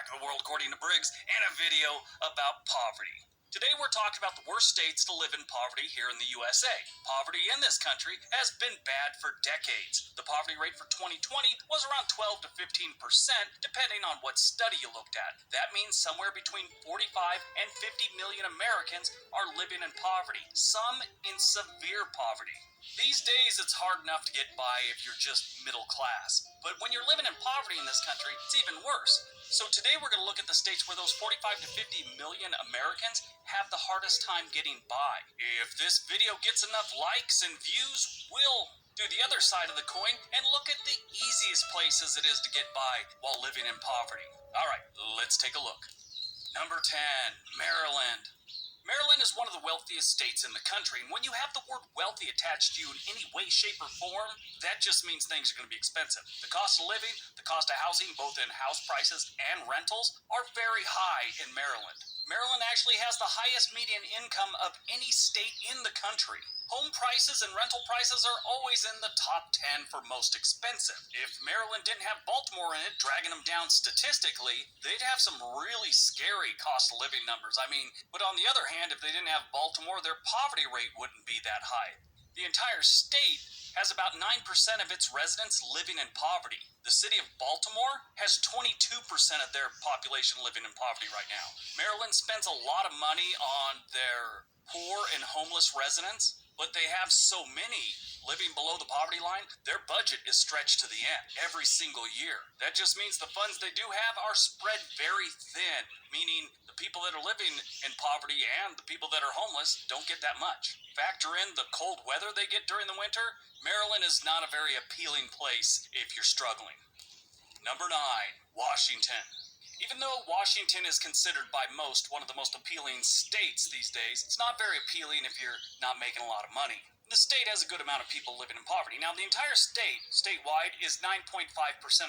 back to the world according to Briggs and a video about poverty. Today we're talking about the worst states to live in poverty here in the USA. Poverty in this country has been bad for decades. The poverty rate for 2020 was around 12 to 15%, depending on what study you looked at. That means somewhere between 45 and 50 million Americans are living in poverty, some in severe poverty. These days, it's hard enough to get by if you're just middle class. But when you're living in poverty in this country, it's even worse. So today we're going to look at the states where those 45 to 50 million Americans have the hardest time getting by. If this video gets enough likes and views, we'll do the other side of the coin and look at the easiest places it is to get by while living in poverty. All right, let's take a look. Number 10, Maryland. Maryland is one of the wealthiest states in the country, and when you have the word wealthy attached to you in any way, shape, or form, that just means things are going to be expensive. The cost of living, the cost of housing, both in house prices and rentals, are very high in Maryland. Maryland actually has the highest median income of any state in the country. Home prices and rental prices are always in the top 10 for most expensive. If Maryland didn't have Baltimore in it, dragging them down statistically, they'd have some really scary cost of living numbers. But on the other hand, if they didn't have Baltimore, their poverty rate wouldn't be that high. The entire state has about 9% of its residents living in poverty. The city of Baltimore has 22% of their population living in poverty right now. Maryland spends a lot of money on their poor and homeless residents, but they have so many living below the poverty line, their budget is stretched to the end every single year. That just means the funds they do have are spread very thin, meaning the people that are living in poverty and the people that are homeless don't get that much. Factor in the cold weather they get during the winter, Maryland is not a very appealing place if you're struggling. Number 9, Washington. Even though Washington is considered by most one of the most appealing states these days, it's not very appealing if you're not making a lot of money. The state has a good amount of people living in poverty. Now, the entire statewide, is 9.5%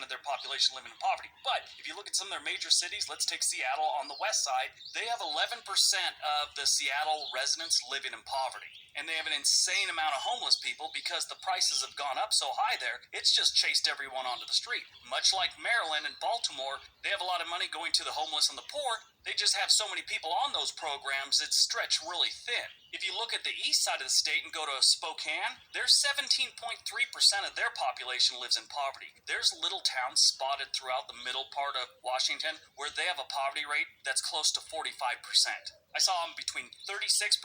of their population living in poverty. But if you look at some of their major cities, let's take Seattle on the west side, they have 11% of the Seattle residents living in poverty. And they have an insane amount of homeless people because the prices have gone up so high there, it's just chased everyone onto the street. Much like Maryland and Baltimore, they have a lot of money going to the homeless and the poor. They just have so many people on those programs, it's stretched really thin. If you look at the east side of the state and go to Spokane, there's 17.3% of their population lives in poverty. There's little towns spotted throughout the middle part of Washington where they have a poverty rate that's close to 45%. I saw them between 36%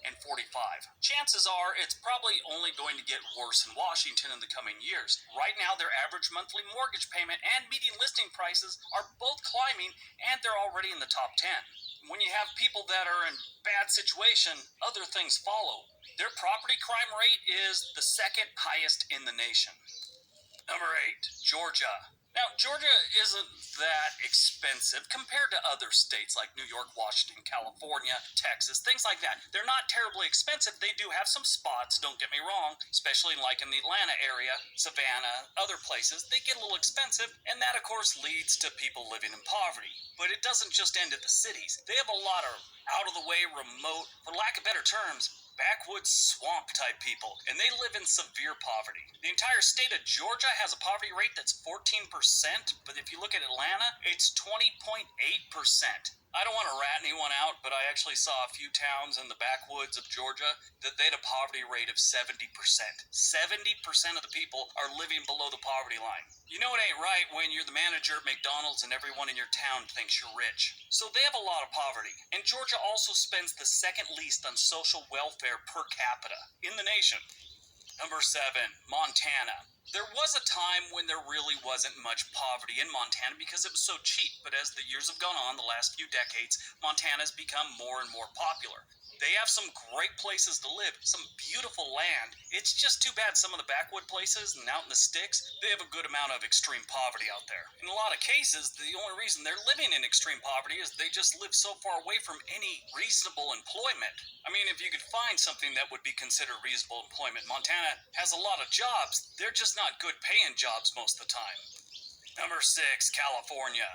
and 45%. Chances are it's probably only going to get worse in Washington in the coming years. Right now, their average monthly mortgage payment and median listing prices are both climbing, and they're already in the top 10. When you have people that are in bad situation, other things follow. Their property crime rate is the second highest in the nation. Number 8, Georgia. Now, Georgia isn't that expensive compared to other states like New York, Washington, California, Texas, things like that. They're not terribly expensive. They do have some spots, don't get me wrong, especially like in the Atlanta area, Savannah, other places. They get a little expensive, and that, of course, leads to people living in poverty. But it doesn't just end at the cities. They have a lot of out-of-the-way, remote, for lack of better terms, backwoods swamp type people, and they live in severe poverty. The entire state of Georgia has a poverty rate that's 14%, but if you look at Atlanta, it's 20.8%. I don't want to rat anyone out, but I actually saw a few towns in the backwoods of Georgia that they had a poverty rate of 70%. 70% of the people are living below the poverty line. You know it ain't right when you're the manager at McDonald's and everyone in your town thinks you're rich. So they have a lot of poverty. And Georgia also spends the second least on social welfare per capita in the nation. Number 7, Montana. There was a time when there really wasn't much poverty in Montana because it was so cheap, but as the years have gone on, the last few decades, Montana's become more and more popular. They have some great places to live, some beautiful land. It's just too bad some of the backwood places and out in the sticks, they have a good amount of extreme poverty out there. In a lot of cases, the only reason they're living in extreme poverty is they just live so far away from any reasonable employment. If you could find something that would be considered reasonable employment, Montana has a lot of jobs. They're just not good paying jobs most of the time. Number 6, California.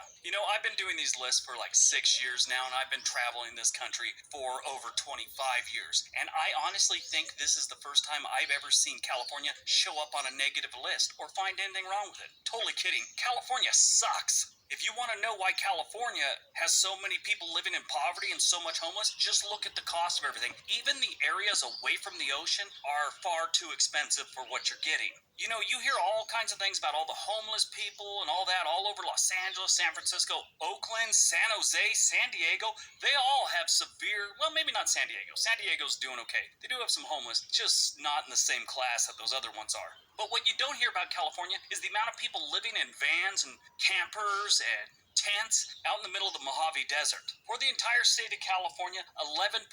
I've been doing these lists for like 6 years now, and I've been traveling this country for over 25 years. And I honestly think this is the first time I've ever seen California show up on a negative list or find anything wrong with it. Totally kidding. California sucks. If you want to know why California has so many people living in poverty and so much homeless, just look at the cost of everything. Even the areas away from the ocean are far too expensive for what you're getting. You know, you hear all kinds of things about all the homeless people and all that all over Los Angeles, San Francisco, Oakland, San Jose, San Diego. They all have severe, well, maybe not San Diego. San Diego's doing okay. They do have some homeless, just not in the same class that those other ones are. But what you don't hear about California is the amount of people living in vans and campers and tents out in the middle of the Mojave Desert. For the entire state of California, 11.5%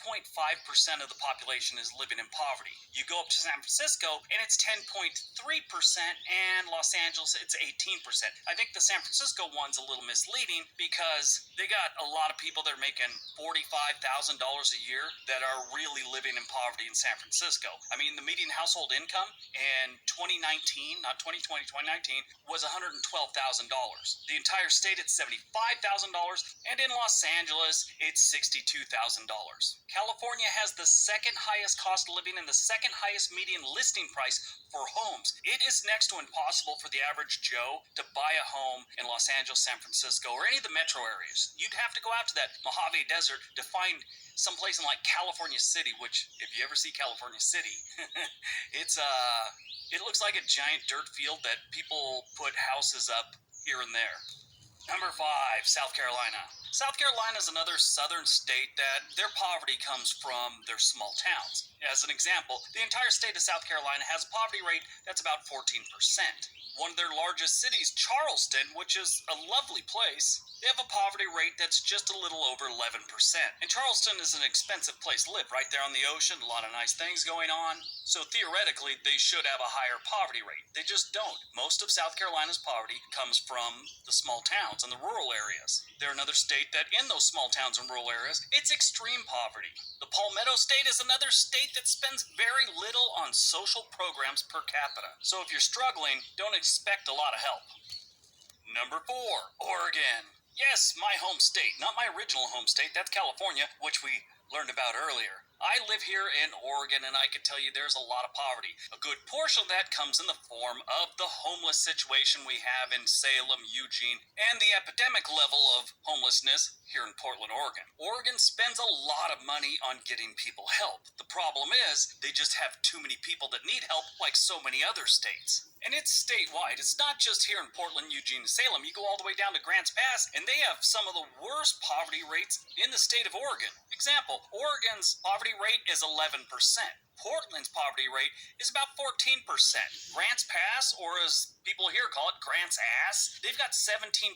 of the population is living in poverty. You go up to San Francisco and it's 10.3%, and Los Angeles it's 18%. I think the San Francisco one's a little misleading because they got a lot of people that are making $45,000 a year that are really living in poverty in San Francisco. I mean, the median household income in 2019, not 2020, 2019, was $112,000. The entire state at $75,000, and in Los Angeles, it's $62,000. California has the second highest cost of living and the second highest median listing price for homes. It is next to impossible for the average Joe to buy a home in Los Angeles, San Francisco, or any of the metro areas. You'd have to go out to that Mojave Desert to find someplace in like California City, which, if you ever see California City, it looks like a giant dirt field that people put houses up here and there. Number 5, South Carolina. South Carolina is another southern state that their poverty comes from their small towns. As an example, the entire state of South Carolina has a poverty rate that's about 14%. One of their largest cities, Charleston, which is a lovely place, they have a poverty rate that's just a little over 11%. And Charleston is an expensive place to live, right there on the ocean, a lot of nice things going on. So theoretically, they should have a higher poverty rate. They just don't. Most of South Carolina's poverty comes from the small towns and the rural areas. They're another state that in those small towns and rural areas, it's extreme poverty. The Palmetto State is another state that spends very little on social programs per capita. So if you're struggling, don't expect a lot of help. Number 4, Oregon. Yes, my home state, not my original home state, that's California, which we learned about earlier. I live here in Oregon, and I can tell you there's a lot of poverty. A good portion of that comes in the form of the homeless situation we have in Salem, Eugene, and the epidemic level of homelessness here in Portland, Oregon. Oregon spends a lot of money on getting people help. The problem is they just have too many people that need help, like so many other states. And it's statewide. It's not just here in Portland, Eugene, and Salem. You go all the way down to Grants Pass, and they have some of the worst poverty rates in the state of Oregon. Example, Oregon's poverty rate is 11%. Portland's poverty rate is about 14%. Grants Pass, or as people here call it, Grants Ass, they've got 17.2%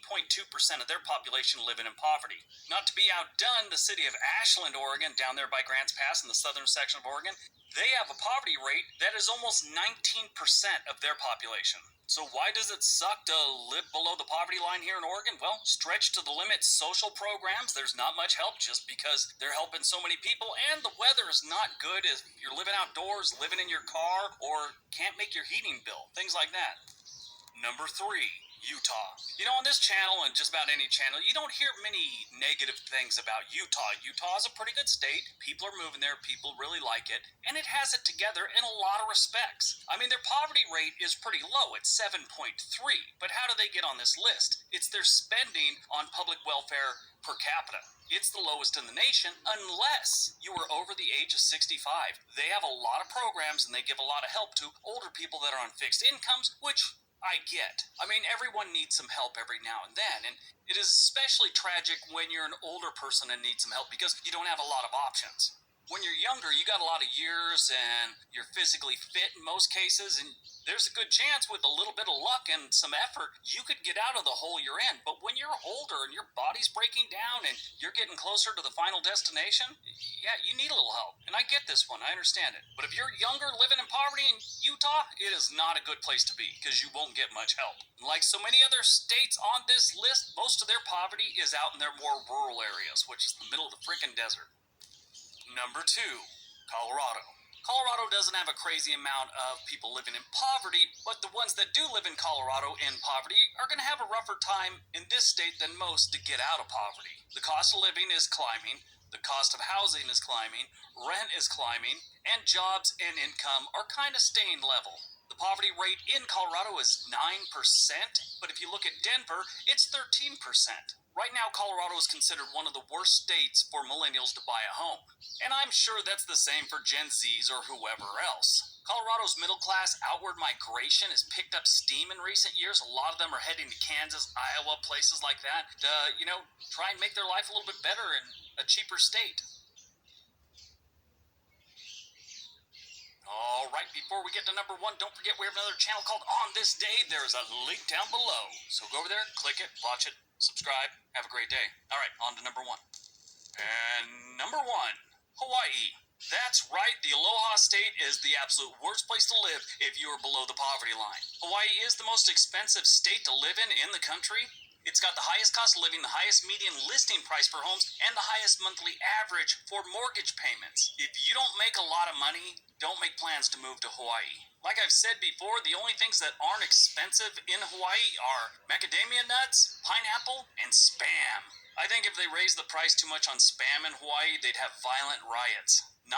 of their population living in poverty. Not to be outdone, the city of Ashland, Oregon, down there by Grants Pass in the southern section of Oregon, they have a poverty rate that is almost 19% of their population. So why does it suck to live below the poverty line here in Oregon? Well, stretched to the limit social programs, there's not much help just because they're helping so many people, and the weather is not good if you're living outdoors, living in your car, or can't make your heating bill, things like that. Number 3, Utah. You know, on this channel and just about any channel, you don't hear many negative things about Utah. Utah is a pretty good state. People are moving there. People really like it. And it has it together in a lot of respects. I mean, their poverty rate is pretty low at 7.3. But how do they get on this list? It's their spending on public welfare per capita. It's the lowest in the nation unless you are over the age of 65. They have a lot of programs and they give a lot of help to older people that are on fixed incomes, which I get. I mean, everyone needs some help every now and then, and it is especially tragic when you're an older person and need some help because you don't have a lot of options. When you're younger, you got a lot of years and you're physically fit in most cases, and there's a good chance with a little bit of luck and some effort, you could get out of the hole you're in. But when you're older and your body's breaking down and you're getting closer to the final destination, yeah, you need a little help. And I get this one, I understand it. But if you're younger living in poverty in Utah, it is not a good place to be because you won't get much help. And like so many other states on this list, most of their poverty is out in their more rural areas, which is the middle of the freaking desert. Number 2, Colorado. Colorado doesn't have a crazy amount of people living in poverty, but the ones that do live in Colorado in poverty are going to have a rougher time in this state than most to get out of poverty. The cost of living is climbing, the cost of housing is climbing, rent is climbing, and jobs and income are kind of staying level. The poverty rate in Colorado is 9%, but if you look at Denver, it's 13%. Right now, Colorado is considered one of the worst states for millennials to buy a home. And I'm sure that's the same for Gen Zs or whoever else. Colorado's middle class outward migration has picked up steam in recent years. A lot of them are heading to Kansas, Iowa, places like that to, try and make their life a little bit better in a cheaper state. All right, before we get to number one, don't forget we have another channel called On This Day. There's a link down below. So go over there, click it, watch it, subscribe. Have a great day. All right, on to number one. And number one, Hawaii. That's right, the Aloha State is the absolute worst place to live if you are below the poverty line. Hawaii is the most expensive state to live in the country. It's got the highest cost of living, the highest median listing price for homes, and the highest monthly average for mortgage payments. If you don't make a lot of money, don't make plans to move to Hawaii. Like I've said before, the only things that aren't expensive in Hawaii are macadamia nuts, pineapple, and Spam. I think if they raised the price too much on Spam in Hawaii, they'd have violent riots. 9%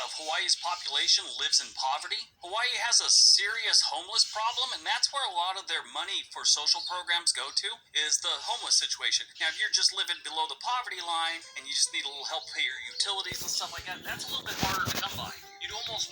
of Hawaii's population lives in poverty. Hawaii has a serious homeless problem, and that's where a lot of their money for social programs go to, is the homeless situation. Now, if you're just living below the poverty line and you just need a little help pay your utilities and stuff like that, that's a little bit harder to come by. You'd almost